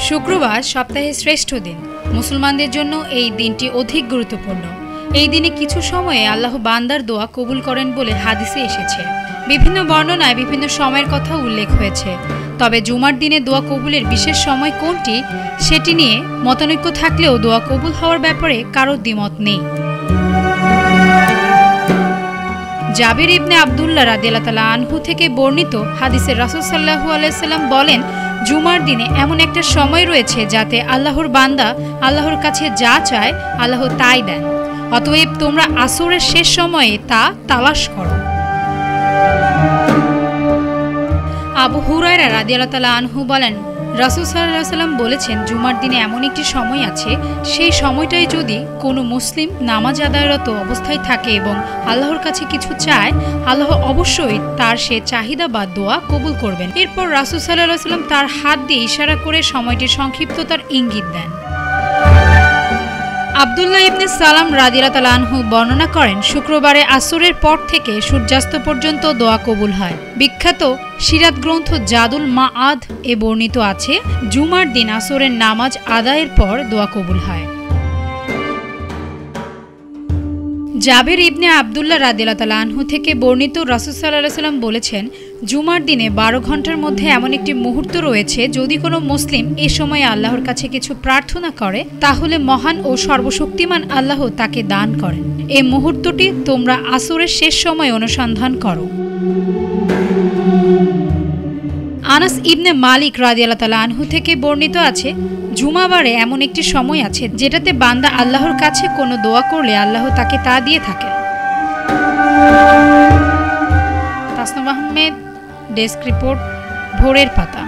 শুক্রবার সপ্তাহের শ্রেষ্ঠ দিন। মুসলমানদের জন্য এই দিনটি অধিক গুরুত্বপূর্ণ। এই দিনে কিছু সময়ে আল্লাহ বান্দার দোয়া কবুল করেন বলে হাদিসে এসেছে। বিভিন্ন বর্ণনায় বিভিন্ন সময়ের কথা উল্লেখ হয়েছে। তবে জুমার দিনে দোয়া কবুলের বিশেষ সময় কোনটি সেটি নিয়ে মতানৈক্য থাকলেও দোয়া কবুল হওয়ার ব্যাপারে কারো দ্বিমত নেই। জাবির ইবনে আবদুল্লাহ রাদিয়াল্লাহু তাআলা আনহু থেকে বর্ণিত হাদিসে রাসূল সাল্লাল্লাহু আলাইহি সাল্লাম বলেন, জুমার দিনে এমন একটা সময় রয়েছে যাতে আল্লাহর বান্দা আল্লাহর কাছে যা চায় আল্লাহ তাই দেন। অতএব তোমরা আসরের শেষ সময়ে তা তালাশ করো। আবু হুরায়রা রাদিয়াল্লাহু তাআলা আনহু বলেন, রাসূল সাল্লাল্লাহু আলাইহি সাল্লাম বলেছেন, জুমার দিনে এমন একটি সময় আছে, সেই সময়টাই যদি কোনো মুসলিম নামাজ আদায়রত অবস্থায় থাকে এবং আল্লাহর কাছে কিছু চায়, আল্লাহ অবশ্যই তার সে চাহিদা বা দোয়া কবুল করবেন। এরপর রাসূল সাল্লাল্লাহু আলাইহি সাল্লাম তার হাত দিয়ে ইশারা করে সময়টির সংক্ষিপ্ততার ইঙ্গিত দেন। আব্দুল্লাহ ইবনে সালাম রাদিয়াল্লাহু তাআলা আনহু বর্ণনা করেন, শুক্রবারে আসরের পর থেকে সূর্যাস্ত পর্যন্ত দোয়া কবুল হয়। বিখ্যাত সিরাত গ্রন্থ জাদুল মাআদ এ বর্ণিত আছে, জুমার দিন আসরের নামাজ আদায়ের পর দোয়া কবুল হয়। জাবির ইবনে আবদুল্লাহ রাদিয়াল্লাহু তাআলা আনহু থেকে বর্ণিত, রাসূল সাল্লাল্লাহু আলাইহি সাল্লাম বলেছেন, জুমার দিনে 12 ঘন্টার মধ্যে এমন একটি মুহূর্ত রয়েছে, যদি কোনো মুসলিম এ সময়ে আল্লাহর কাছে কিছু প্রার্থনা করে তাহলে মহান ও সর্বশক্তিমান আল্লাহ তাকে দান করেন। এই মুহূর্তটি তোমরা আসরের শেষ সময় অনুসন্ধান করো। আনাস ইবনে মালিক রাদিয়াল্লাহু তাআলা আনহু থেকে বর্ণিত আছে, জুমাবারে এমন একটি সময় আছে যেটাতে বান্দা আল্লাহর কাছে কোনো দোয়া করলে আল্লাহ তাকে তা দিয়ে থাকেন। তাসনিম আহমেদ, ডেস্ক রিপোর্ট, ভোরের পাতা।